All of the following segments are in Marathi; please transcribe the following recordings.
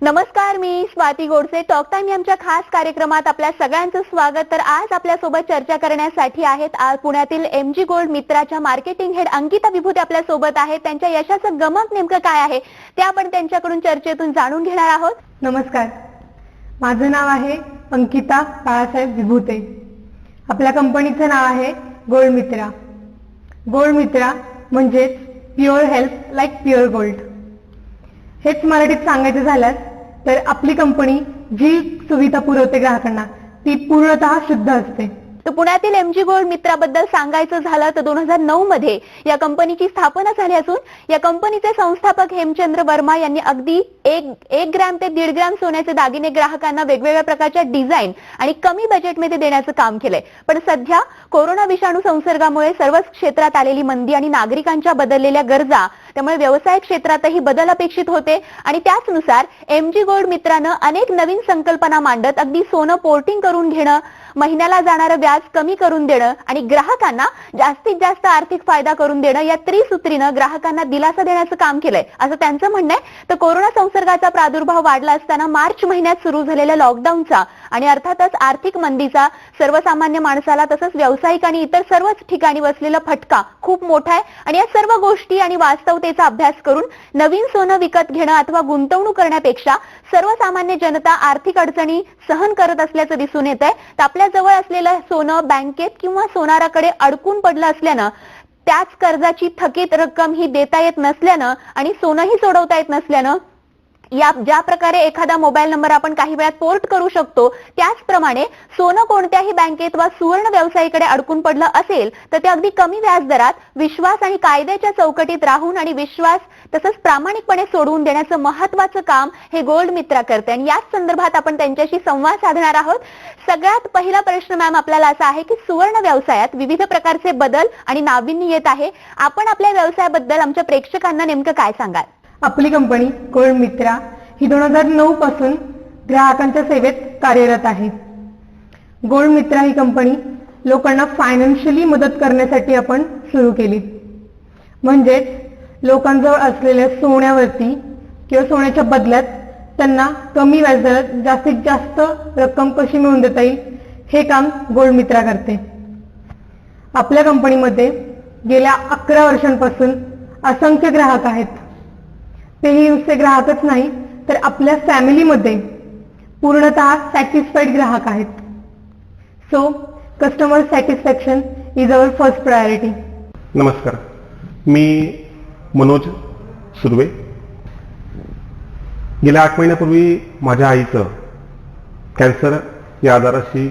नमस्कार, मी स्वाती गोडसे. टॉक टाइम यांच्या खास कार्यक्रमात आपल्या सगळ्यांचं स्वागत. तर आज आपल्यासोबत चर्चा करण्यासाठी आहेत पुण्यातील MG गोल्ड मित्राच्या मार्केटिंग हेड अंकिता विभूते आपल्या सोबत आहेत. त्यांच्या यशाचं गमक नेमकं काय आहे ते आपण त्यांच्याकडून चर्चेतून जाणून घेणार आहोत. नमस्कार, माझं नाव आहे अंकिता बाळासाहेब विभूते. आपल्या कंपनीचं नाव आहे गोल्ड मित्रा. गोल्ड मित्रा म्हणजेच pure health like pure gold. हेच मराठीत सांगायचं झाल्यास तर आपली कंपनी जी सुविधा पुरवते ग्राहकांना ती पूर्णतः शुद्ध असते. तर पुण्यातील MG गोल्ड मित्राबद्दल सांगायचं झालं तर 2009 मध्ये या कंपनीची स्थापना झाली असून या कंपनीचे संस्थापक हेमचंद्र वर्मा यांनी अगदी 1 ग्रॅम ते 1.5 ग्रॅम सोन्याचे दागिने ग्राहकांना वेगवेगळ्या प्रकारच्या डिझाईन आणि कमी बजेटमध्ये देण्याचं काम केलंय. पण सध्या कोरोना विषाणू संसर्गामुळे सर्वच क्षेत्रात आलेली मंदी आणि नागरिकांच्या बदललेल्या गरजा त्यामुळे व्यवसाय क्षेत्रातही बदल अपेक्षित होते आणि त्याचनुसार MG गोल्ड मित्रानं अनेक नवीन संकल्पना मांडत अगदी सोनं पोर्टिंग करून घेणं, महिन्याला जाणारं व्याज कमी करून देणं आणि ग्राहकांना जास्तीत जास्त आर्थिक फायदा करून देणं या त्रिसूत्रीनं ग्राहकांना दिलासा देण्याचं काम केलंय असं त्यांचं म्हणणं आहे. तर कोरोना संसर्गाचा प्रादुर्भाव वाढला असताना मार्च महिन्यात सुरू झालेल्या लॉकडाऊनचा आणि अर्थातच आर्थिक मंदीचा सर्वसामान्य माणसाला तसंच व्यावसायिक आणि इतर सर्वच ठिकाणी बसलेला फटका खूप मोठा आहे आणि या सर्व गोष्टी आणि वास्तवतेचा अभ्यास करून नवीन सोनं विकत घेणं अथवा गुंतवणूक करण्यापेक्षा सर्वसामान्य जनता आर्थिक अडचणी सहन करत असल्याचं दिसून येत आहे. तर आपल्या जवळ असलेलं सोनं बँकेत किंवा सोनाराकडे अडकून पडलं असल्यानं त्याच कर्जाची थकीत रक्कम ही देता येत नसल्यानं आणि सोनंही सोडवता येत नसल्यानं ज्या प्रकारे एखादा मोबाईल नंबर आपण काही वेळात पोर्ट करू शकतो त्याचप्रमाणे सोनं कोणत्याही बँकेत वा सुवर्ण व्यवसायीकडे अडकून पडलं असेल तर ते अगदी कमी व्याजदरात विश्वास आणि कायद्याच्या चौकटीत राहून आणि विश्वास तसंच प्रामाणिकपणे सोडवून देण्याचं महत्वाचं काम हे गोल्ड मित्रा करते आणि याच संदर्भात आपण त्यांच्याशी संवाद साधणार आहोत. सगळ्यात पहिला प्रश्न मॅम आपल्याला असा आहे की सुवर्ण व्यवसायात विविध प्रकारचे बदल आणि नाविन्य येत आहे. आपण आपल्या व्यवसायाबद्दल आमच्या प्रेक्षकांना नेमकं काय सांगाल? आपली कंपनी गोल्ड मित्रा ही 2009 पासून ग्राहकांच्या सेवेत कार्यरत आहे. गोल्ड मित्रा ही कंपनी लोकांना फायनान्शियली मदत करण्यासाठी आपण सुरू केली. म्हणजेच लोकांजवळ असलेल्या सोन्यावरती किंवा सोन्याच्या बदल्यात त्यांना कमी व्याजदरात जास्तीत जास्त रक्कम कशी मिळवून देता येईल हे काम गोल्ड मित्रा करते. आपल्या कंपनीमध्ये गेल्या 11 वर्षांपासून असंख्य ग्राहक आहेत. तेही नुसते ग्राहकच नाही तर आपल्या फॅमिलीमध्ये पूर्णतः सॅटिस्फाईड ग्राहक आहेत. So customer satisfaction is our first priority. नमस्कार, मी मनोज सुर्वे. गेल्या 8 महिन्यापूर्वी माझ्या आईचं कॅन्सर या आजाराशी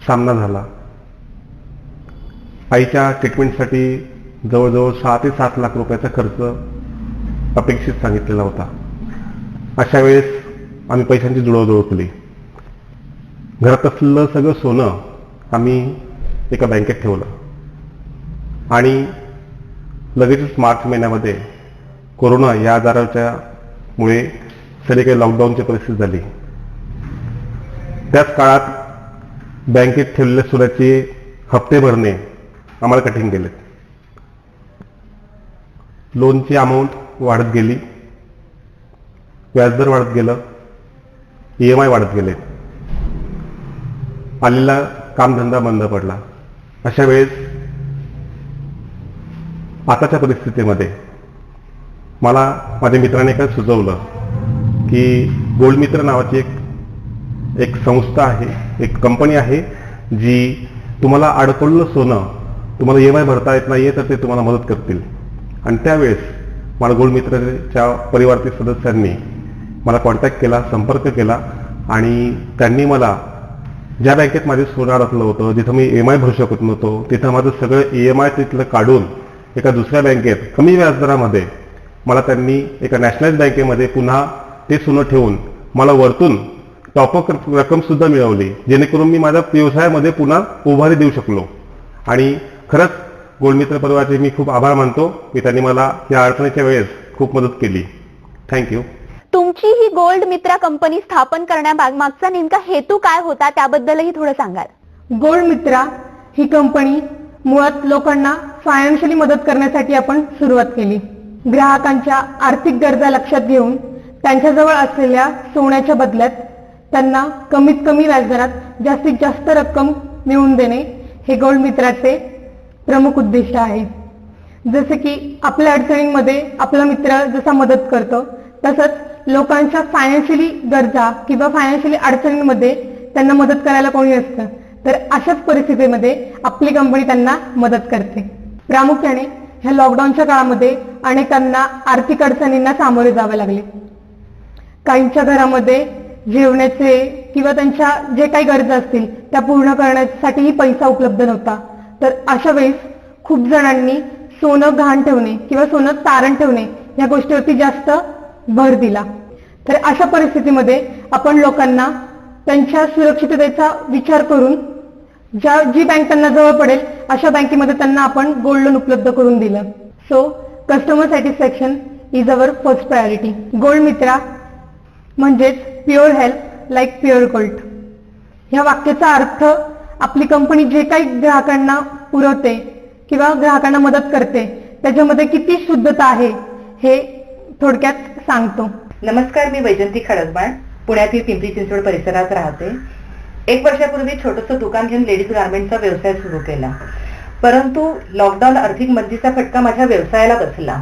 सामना झाला. आईच्या ट्रीटमेंटसाठी जवळजवळ 6 ते 7 लाख रुपयाचा खर्च अपेक्षित सांगितलेला होता. अशा वेळेस आम्ही पैशांची जुळवजुळव केली. घरात असलेलं सगळं सोनं आम्ही एका बँकेत ठेवलं आणि लगेचच मार्च महिन्यामध्ये कोरोना या आजाराच्या मुळे सगळीकडे लॉकडाऊनची परिस्थिती झाली. त्याच काळात बँकेत ठेवलेल्या सोन्याचे हप्ते भरणे आम्हाला कठीण गेले. लोनची अमाऊंट वाढत गेली, व्याजदर वाढत गेलं, EMI वाढत गेले, आलेला कामधंदा बंद पडला. अशा वेळेस आताच्या परिस्थितीमध्ये मला माझ्या मित्राने काय सुचवलं की गोल्ड मित्र नावाची एक संस्था आहे, एक कंपनी आहे जी तुम्हाला अडकवलेलं सोनं तुम्हाला EMI भरता येत नाहीये तर ते तुम्हाला मदत करतील. आणि त्यावेळेस मला गोल्ड मित्राच्या परिवारातील सदस्यांनी मला कॉन्टॅक्ट केला, संपर्क केला आणि त्यांनी मला ज्या बँकेत माझे सोनं अडकलं होतं, जिथं मी EMI भरू शकत नव्हतो, तिथं माझं सगळं EMI तिथलं काढून एका दुसऱ्या बँकेत कमी व्याजदरामध्ये मला त्यांनी एका नॅशनलाइज बँकेमध्ये पुन्हा ते सोनं ठेवून मला वरतून टॉपअप रक्कम सुद्धा मिळवली, जेणेकरून मी माझ्या व्यवसायामध्ये पुन्हा उभारी देऊ शकलो. आणि खरंच गोल्ड मित्र परिवाराचे मी खूप आभार मानतो की त्यांनी मला या अडचणीच्या वेळेस खूप मदत केली. थँक्यू. तुमची ही गोल्ड मित्रा कंपनी स्थापन करण्यामागचा नेमका हेतू काय होता त्याबद्दलही थोडं सांगाल? गोल्ड मित्रा ही कंपनी मुळात लोकांना फायनान्शियली मदत करण्यासाठी आपण सुरुवात केली. ग्राहकांच्या आर्थिक गरजा लक्षात घेऊन त्यांच्याजवळ असलेल्या सोन्याच्या बदल्यात त्यांना कमीत कमी व्याजदरात जास्तीत जास्त रक्कम मिळवून देणे हे गोल्ड मित्राचे प्रमुख उद्दिष्ट आहे. जसे की आपल्या अडचणींमध्ये आपला मित्र जसा मदत करतो, तसंच लोकांच्या फायनान्शियली गरजा किंवा फायनान्शियली अडचणींमध्ये त्यांना मदत करायला कोणी नसतं, तर अशाच परिस्थितीमध्ये आपली कंपनी त्यांना मदत करते. प्रामुख्याने ह्या लॉकडाऊनच्या काळामध्ये अनेकांना आर्थिक अडचणींना सामोरे जावे लागले. काहींच्या घरामध्ये जेवणाचे किंवा त्यांच्या जे काही गरजा असतील त्या पूर्ण करण्यासाठीही पैसा उपलब्ध नव्हता. तर अशा वेळेस खूप जणांनी सोनं गहाण ठेवणे किंवा सोनं तारण ठेवणे या गोष्टीवरती जास्त भर दिला. तर अशा परिस्थितीमध्ये आपण लोकांना त्यांच्या सुरक्षिततेचा विचार करून जी बँक त्यांना जवळ पडेल अशा बँकेमध्ये त्यांना आपण गोल्ड लोन उपलब्ध करून दिलं. So customer satisfaction is our first priority. Gold मित्रा म्हणजेच pure help like pure gold. ह्या वाक्याचा अर्थ आपली कंपनी जे काही ग्राहकांना पुरवते किंवा ग्राहकांना मदत करते त्याच्यामध्ये किती शुद्धता आहे हे थोडक्यात सांगतो. नमस्कार, मी वैजंती खडकबाण, पुण्यातील पिंपरी चिंचवड परिसरात राहते. 1 वर्षापूर्वी छोटंसं दुकान घेऊन लेडीज गार्मेंटचा व्यवसाय सुरू केला. परंतु लॉकडाऊन आर्थिक मंदीचा फटका माझ्या व्यवसायाला बसला.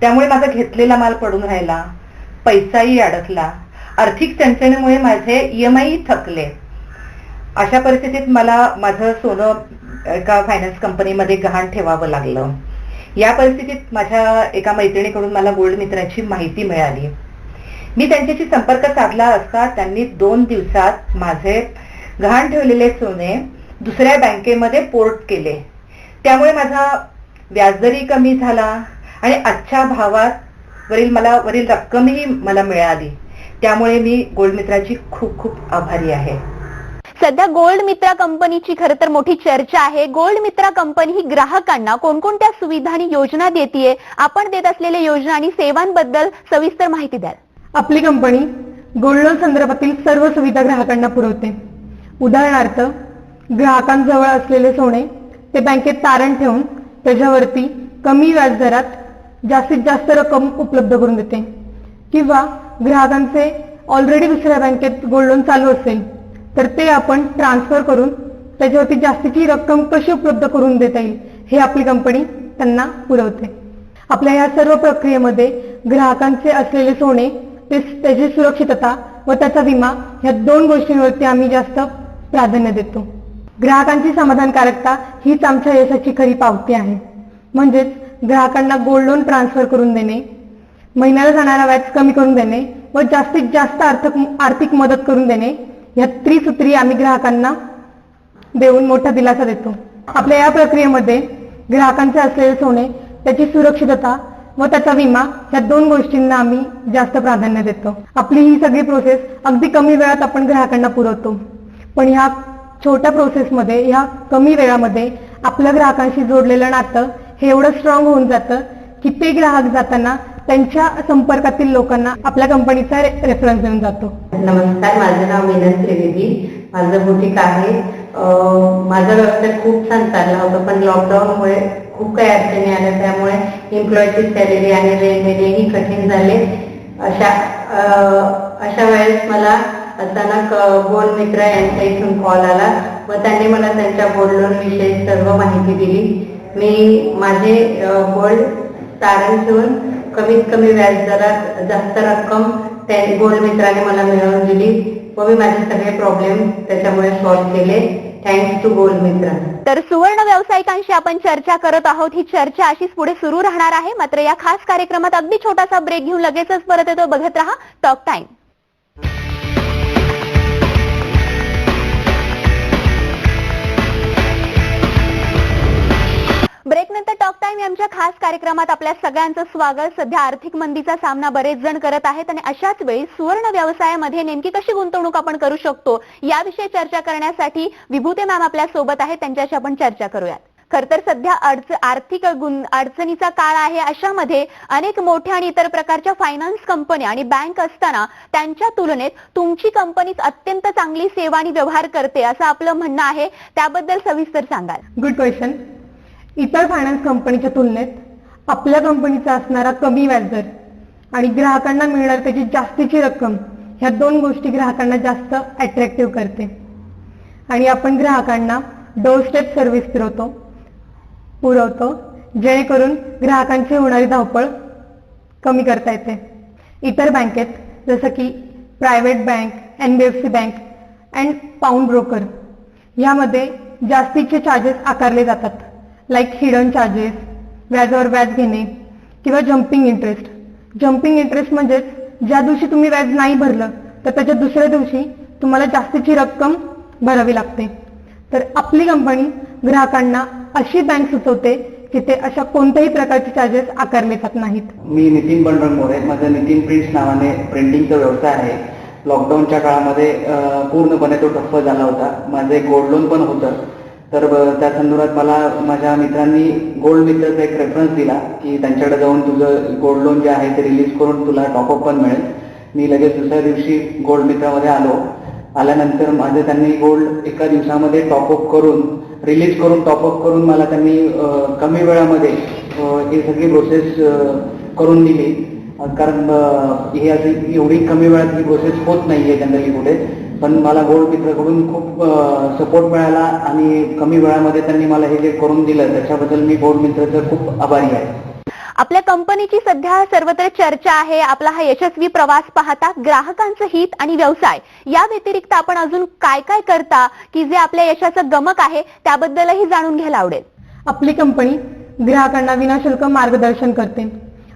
त्यामुळे माझा घेतलेला माल पडून राहिला, पैसाही अडकला, आर्थिक चणचणीमुळे माझे EMI थकले. अशा परिस्थितीत मला माझं सोनं एका फायनान्स कंपनीमध्ये गहाण ठेवावं लागलं. या परिस्थितीत माझ्या एका मैत्रिणीकडून मला गोल्ड मित्राची माहिती मिळाली. मी त्यांच्याशी संपर्क साधला असता त्यांनी 2 दिवसात माझे गहाण ठेवलेले सोने दुसऱ्या बँकेमध्ये पोर्ट केले. त्यामुळे माझा व्याजदरही कमी झाला आणि आजच्या भावात वरील रक्कमही मला मिळाली. त्यामुळे मी गोल्ड मित्राची खूप खूप आभारी आहे. सध्या गोल्ड मित्रा कंपनीची खरं तर मोठी चर्चा आहे. गोल्ड मित्रा कंपनी ही ग्राहकांना कोणकोणत्या सुविधा आणि योजना देते, आपण देत असलेल्या योजना आणि सेवांबद्दल सविस्तर माहिती द्याल. आपली कंपनी गोल्ड लोन संदर्भातील सर्व सुविधा ग्राहकांना पुरवते. उदाहरणार्थ, ग्राहकांजवळ असलेले सोने ते बँकेत तारण ठेवून त्याच्यावरती कमी व्याजदरात जास्तीत जास्त रक्कम उपलब्ध करून देते. किंवा ग्राहकांचे ऑलरेडी दुसऱ्या बँकेत गोल्ड लोन चालू असेल तर ते आपण ट्रान्सफर करून त्याच्यावरती जास्तीची रक्कम कशी उपलब्ध करून देता येईल हे आपली कंपनी त्यांना पुरवते. आपल्या या सर्व प्रक्रियेमध्ये ग्राहकांचे असलेले सोने, त्याची सुरक्षितता व त्याचा विमा ह्या 2 गोष्टींवरती आम्ही जास्त प्राधान्य देतो. ग्राहकांची समाधानकारकता हीच आमच्या यशाची खरी पावती आहे. म्हणजेच ग्राहकांना गोल्ड लोन ट्रान्सफर करून देणे, महिन्याला जाणारा व्याज कमी करून देणे व जास्तीत जास्त आर्थिक मदत करून देणे या त्रिसूत्री आम्ही ग्राहकांना देऊन मोठा दिलासा देतो. आपल्या या प्रक्रियेमध्ये ग्राहकांचे असलेले सोने, त्याची सुरक्षितता व त्याचा विमा या 2 गोष्टींना आम्ही जास्त प्राधान्य देतो. आपली ही सगळी प्रोसेस अगदी कमी वेळात आपण ग्राहकांना पुरवतो. पण ह्या छोट्या प्रोसेसमध्ये, ह्या कमी वेळामध्ये आपल्या ग्राहकांशी जोडलेलं नातं हे एवढं स्ट्रॉंग होऊन जातं की ते ग्राहक जाताना त्यांच्या संपर्कातील लोकांना आपल्या कंपनीचा रेफरन्स देऊन जातो. नमस्कार, माझं नाव मीनल त्रिवेदी, माझं बुटीक आहे. माझा व्यवसाय खूप छान चालला होता, पण लॉकडाऊनमुळे खूप काही अडचणी आल्या. त्यामुळे एम्प्लॉयची सॅलरी आणि रेंट देणेही कठीण झाले. अशा वेळेस मला अचानक गोल्ड मित्रा यांच्या इथून कॉल आला व त्यांनी मला त्यांच्या गोल्ड लोन विषयी सर्व माहिती दिली. मी माझे गोल्ड तारण ठेवून कमीत कमी व्याजदरात जास्त रक्कम त्या गोल्ड मित्राने मला मिळवून दिली व मी माझे सगळे प्रॉब्लेम त्याच्यामुळे सॉल्व्ह केले. थँक्स टू गोल्ड मित्रा. तर सुवर्ण व्यावसायिकांशी आपण चर्चा करत आहोत. ही चर्चा अशीच पुढे सुरू राहणार आहे. मात्र या खास कार्यक्रमात अगदी छोटासा ब्रेक घेऊन लगेचच परत येतो. बघत रहा टॉक टाइम. ब्रेकनंतर टॉक टाइम आमच्या खास कार्यक्रमात आपल्या सगळ्यांचं स्वागत. सध्या आर्थिक मंदीचा सामना बरेच जण करत आहेत आणि अशाच वेळी सुवर्ण व्यवसायामध्ये नेमकी कशी गुंतवणूक आपण करू शकतो याविषयी चर्चा करण्यासाठी विभूते मॅम आपल्या सोबत आहेत. त्यांच्याशी आपण चर्चा करूयात. खर तर सध्या आर्थिक अडचणीचा काळ आहे. अशामध्ये अनेक मोठ्या आणि इतर प्रकारच्या फायनान्स कंपन्या आणि बँक असताना त्यांच्या तुलनेत तुमची कंपनीच अत्यंत चांगली सेवा आणि व्यवहार करते असं आपलं म्हणणं आहे. त्याबद्दल सविस्तर सांगाल. Good question. इतर फायनान्स कंपनीच्या तुलनेत आपल्या कंपनीचा असणारा कमी व्याजदर आणि ग्राहकांना मिळणार त्याची जास्तीची रक्कम, ह्या दोन गोष्टी ग्राहकांना जास्त अट्रॅक्टिव्ह करते. आणि आपण ग्राहकांना डोर स्टेप सर्व्हिस पुरवतो जेणेकरून ग्राहकांची होणारी धावपळ कमी करता येते. इतर बँकेत जसं की private bank, NBFC bank and pound broker यामध्ये जास्तीचे चार्जेस आकारले जातात, लाईक हिडन चार्जेस, व्याजावर व्याज घेणे किंवा जम्पिंग इंटरेस्ट. जम्पिंग इंटरेस्ट म्हणजेच ज्या दिवशी तुम्ही व्याज नाही भरलं तर त्याच्या दुसऱ्या दिवशी तुम्हाला जास्तीची रक्कम भरावी लागते. तर आपली कंपनी ग्राहकांना अशी बँक सुचवते की ते अशा कोणत्याही प्रकारचे चार्जेस आकारले जात नाहीत. मी नितीन बंडल मोरे, माझा नितीन प्रिंट्स नावाने प्रिंटिंगचा व्यवसाय आहे. लॉकडाऊनच्या काळामध्ये पूर्णपणे तो ठप्प झाला होता. माझं एक गोल्ड लोन पण होतं. तर त्या संदर्भात मला माझ्या मित्रांनी गोल्ड मित्रचा एक रेफरन्स दिला की त्यांच्याकडे जाऊन तुझं गोल्ड लोन जे आहे ते रिलीज करून तुला टॉपअप पण मिळेल. मी लगेच दुसऱ्या दिवशी गोल्ड मित्रामध्ये आल्यानंतर माझे त्यांनी गोल्ड एका दिवसामध्ये टॉपअप करून रिलीज करून टॉपअप करून मला त्यांनी कमी वेळामध्ये ही सगळी प्रोसेस करून दिली. कारण ही अशी एवढी कमी वेळात ही प्रोसेस होत नाही आहे जनरली कुठे. पण मला गोल्ड मित्राकडून खूप सपोर्ट मिळाला आणि कमी वेळामध्ये त्यांनी मला हे जे करून दिलं त्याच्याबद्दल मी गोल्ड मित्राचं खूप आभारी आहे. आपल्या कंपनीची सध्या सर्वत्र चर्चा आहे. आपला हा यशस्वी प्रवास पाहता ग्राहकांचं हित आणि व्यवसाय या व्यतिरिक्त आपण अजून काय काय करता की जे आपल्या यशाचं गमक आहे त्याबद्दलही जाणून घ्यायला आवडेल. आपली कंपनी ग्राहकांना विनाशुल्क मार्गदर्शन करते.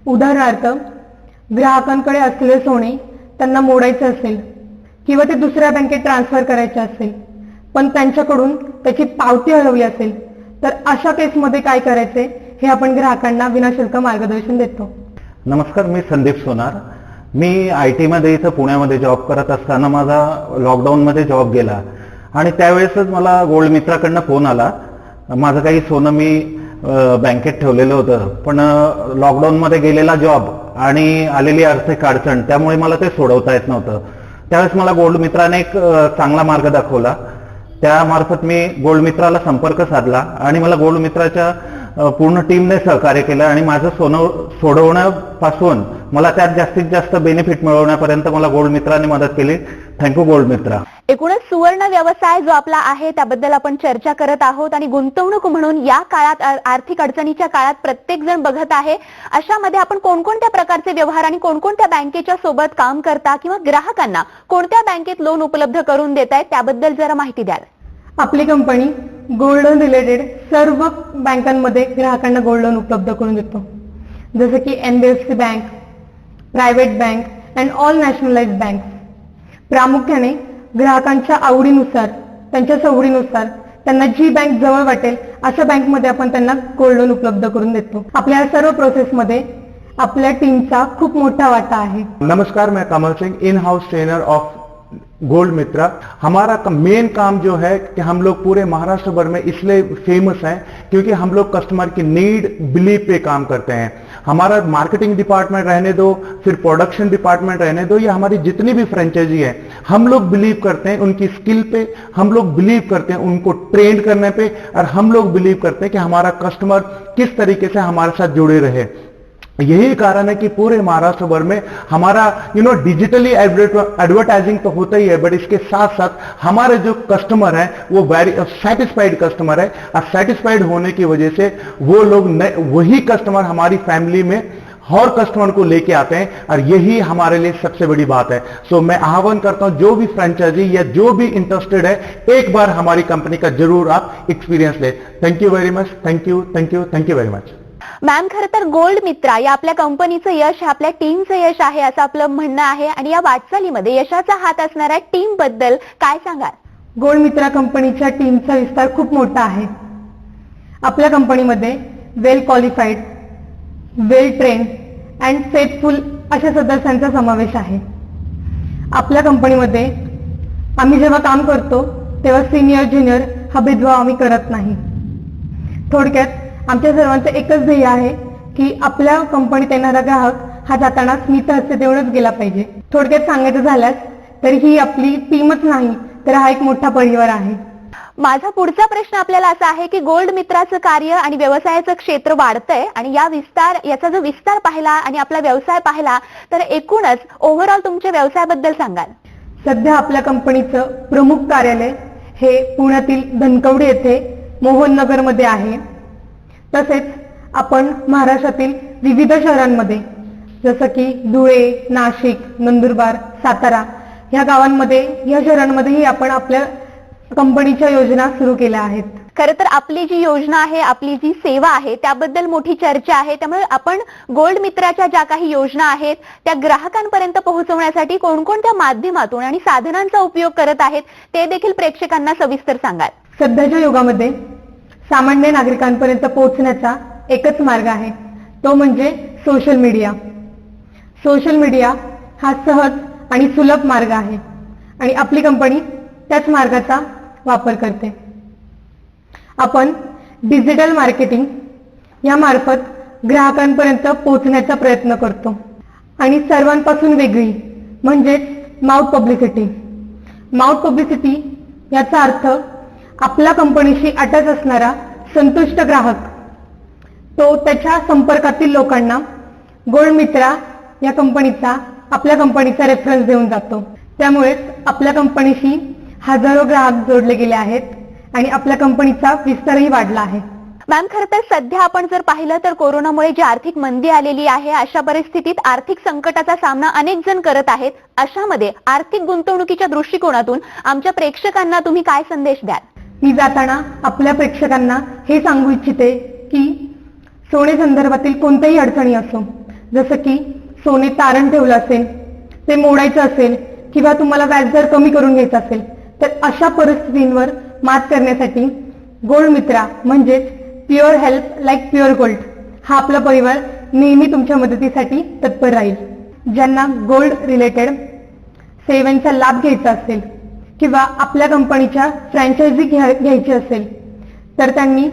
उदाहरणार्थ, ग्राहकांकडे असलेले सोने त्यांना मोडायचे असेल किंवा ते दुसऱ्या बँकेत ट्रान्सफर करायचे असेल पण त्यांच्याकडून त्याची पावती हरवली असेल तर अशा केसमध्ये काय करायचे हे आपण ग्राहकांना विनाशुल्क मार्गदर्शन देतो. नमस्कार, मी संदीप सोनार. मी IT मध्ये इथं पुण्यामध्ये जॉब करत असताना माझा लॉकडाऊनमध्ये जॉब गेला आणि त्यावेळेसच मला गोल्ड मित्राकडनं फोन आला. माझं काही सोनं मी बँकेत ठेवलेलं होतं पण लॉकडाऊनमध्ये गेलेला जॉब आणि आलेली आर्थिक अडचण त्यामुळे मला ते सोडवता येत नव्हतं. त्यावेळेस मला गोल्ड मित्राने एक चांगला मार्ग दाखवला. त्यामार्फत मी गोल्ड मित्राला संपर्क साधला आणि मला गोल्ड मित्राच्या पूर्ण टीमने सहकार्य केलं आणि माझं सोनं सोडवण्यापासून मला त्यात जास्तीत जास्त बेनिफिट मिळवण्यापर्यंत मला गोल्ड मित्राने मदत केली. थँक्यू गोल्ड मित्रा. एकूणच सुवर्ण व्यवसाय जो आपला आहे त्याबद्दल आपण चर्चा करत आहोत आणि गुंतवणूक म्हणून या काळात आर्थिक अडचणीच्या काळात प्रत्येक जण बघत आहे. अशामध्ये आपण कोणकोणत्या प्रकारचे व्यवहार आणि कोणकोणत्या बँकेच्या सोबत काम करता किंवा ग्राहकांना कोणत्या बँकेत लोन उपलब्ध करून देताय त्याबद्दल जरा माहिती द्याल. आपली कंपनी गोल्ड लोन रिलेटेड सर्व बँकांमध्ये ग्राहकांना गोल्ड लोन उपलब्ध करून देतो. जसं की NBFC bank, private bank and all nationalised bank. प्रामुख्याने ग्राहकांच्या आवडीनुसार, त्यांच्या सवडीनुसार त्यांना जी बँक जवळ वाटेल अशा बँकमध्ये आपण त्यांना गोल्ड लोन उपलब्ध करून देतो. आपल्या सर्व प्रोसेसमध्ये आपल्या टीमचा खूप मोठा वाटा आहे. नमस्कार, मैं Kamal Singh, in house trainer of gold Mitra. हमारा मेन काम जो है कि हम लोग पूरे महाराष्ट्र भर में इसलिए फेमस हैं क्योंकि हम लोग कस्टमर की नीड बिलीव पे काम करते हैं. हमारा मार्केटिंग डिपार्टमेंट रहने दो, फिर प्रोडक्शन डिपार्टमेंट रहने दो, या हमारी जितनी भी फ्रेंचाइजी है, हम लोग बिलीव करते हैं उनकी स्किल पे, हम लोग बिलीव करते हैं उनको ट्रेन करने पे, और हम लोग बिलीव करते हैं कि हमारा कस्टमर किस तरीके से हमारे साथ जुड़े रहे. यही कारण है कि पूरे महाराष्ट्र भर में हमारा डिजिटली एडवर्टाइजिंग तो होता ही है, बट इसके साथ साथ हमारे जो कस्टमर हैं वो वेरी सेटिस्फाइड कस्टमर है. और सेटिस्फाइड होने की वजह से वो लोग वही कस्टमर हमारी फैमिली में और कस्टमर को लेके आते हैं, और यही हमारे लिए सबसे बड़ी बात है. सो मैं आह्वान करता हूं जो भी फ्रेंचाइजी या जो भी इंटरेस्टेड है, एक बार हमारी कंपनी का जरूर आप एक्सपीरियंस ले. Thank you very much. Thank you, thank you, thank you very much. Ma'am, खरं तर गोल्ड मित्रा या आपल्या कंपनीचं यश आपल्या टीमचं यश आहे असं आपलं म्हणणं आहे आणि या वाटचालीमध्ये यशाचा हात असणाऱ्या टीम बद्दल काय सांगाल. गोल्ड मित्रा कंपनीच्या टीमचा विस्तार खूप मोठा आहे. आपल्या कंपनीमध्ये well qualified, well trained and faithful अशा सदस्यांचा समावेश आहे. आपल्या कंपनीमध्ये आम्ही जेव्हा काम करतो तेव्हा सिनियर ज्युनियर हा भेदभाव आम्ही करत नाही. थोडक्यात आमच्या सर्वांचं एकच ध्येय आहे की आपल्या कंपनीत येणारा ग्राहक हा जाताना स्मित हस्ते देऊनच गेला पाहिजे. थोडक्यात सांगायचं झाल्यास तर ही आपली टीमच नाही तर हा एक मोठा परिवार आहे. माझा पुढचा प्रश्न आपल्याला असा आहे की गोल्ड मित्राचं कार्य आणि व्यवसायाचं क्षेत्र वाढतंय आणि याचा जो विस्तार पाहिला आणि आपला व्यवसाय पाहिला तर एकूणच ओव्हरऑल तुमच्या व्यवसायाबद्दल सांगाल. सध्या आपल्या कंपनीचं प्रमुख कार्यालय हे पुण्यातील धनकवडी येथे मोहननगरमध्ये आहे. तसेच आपण महाराष्ट्रातील विविध शहरांमध्ये जसं की धुळे, नाशिक, नंदुरबार, सातारा या गावांमध्ये या शहरांमध्येही आपण आपल्या कंपनीच्या योजना सुरू केल्या आहेत. खरं तर आपली जी योजना आहे, आपली जी सेवा आहे त्याबद्दल मोठी चर्चा आहे. त्यामुळे आपण गोल्ड मित्राच्या ज्या काही योजना आहेत त्या ग्राहकांपर्यंत पोहोचवण्यासाठी कोणकोणत्या माध्यमातून आणि साधनांचा उपयोग करत आहेत ते देखील प्रेक्षकांना सविस्तर सांगाल. सध्याच्या युगामध्ये सामान्य नागरिकांपर्यंत पोहोचण्याचा एकच मार्ग आहे, तो म्हणजे सोशल मीडिया. सोशल मीडिया हा सहज आणि सुलभ मार्ग आहे आणि आपली कंपनी त्याच मार्गाचा वापर करते. आपण डिजिटल मार्केटिंग या मार्फत ग्राहकांपर्यंत पोहोचण्याचा प्रयत्न करतो आणि सर्वांपासून वेगळी म्हणजेच माउथ पब्लिसिटी. माउथ पब्लिसिटी याचा अर्थ आपल्या कंपनीशी अटॅच असणारा संतुष्ट ग्राहक तो त्याच्या संपर्कातील लोकांना गोल्ड मित्रा या कंपनीचा आपल्या कंपनीचा रेफरन्स देऊन जातो. त्यामुळेच आपल्या कंपनीशी हजारो ग्राहक जोडले गेले आहेत आणि आपल्या कंपनीचा विस्तारही वाढला आहे. मॅम, खरं तर सध्या आपण जर पाहिलं तर कोरोनामुळे जी आर्थिक मंदी आलेली आहे अशा परिस्थितीत आर्थिक संकटाचा सामना अनेक जण करत आहेत. अशामध्ये आर्थिक गुंतवणुकीच्या दृष्टिकोनातून आमच्या प्रेक्षकांना तुम्ही काय संदेश द्याल? मी जाताना आपल्या प्रेक्षकांना हे सांगू इच्छिते की सोने संदर्भातील कोणत्याही अडचणी असो, जसं की सोने तारण ठेवलं असेल, ते मोडायचं असेल किंवा तुम्हाला व्याजदर कमी करून घ्यायचा असेल, तर अशा परिस्थितींवर मात करण्यासाठी गोल्ड मित्रा म्हणजेच pure help like pure gold हा आपला परिवार नेहमी तुमच्या मदतीसाठी तत्पर राहील. ज्यांना गोल्ड रिलेटेड सेवांचा लाभ घ्यायचा असेल किंवा आपल्या कंपनीच्या फ्रँचायझी घ्यायची असेल तर त्यांनी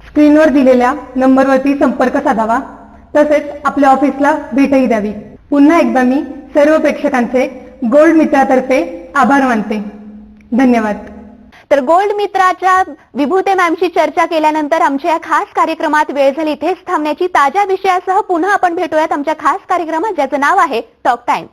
स्क्रीनवर दिलेल्या नंबरवरती संपर्क साधावा. तसेच आपल्या ऑफिसला भेटही द्यावी. पुन्हा एकदा मी सर्व प्रेक्षकांचे गोल्ड मित्रातर्फे आभार मानते. धन्यवाद. तर गोल्ड मित्राच्या विभूते मॅमशी चर्चा केल्यानंतर आमच्या या खास कार्यक्रमात वेळ झाली इथेच थांबण्याची. ताज्या विषयासह पुन्हा आपण भेटूयात आमच्या खास कार्यक्रमात ज्याचं नाव आहे टॉक टाइम.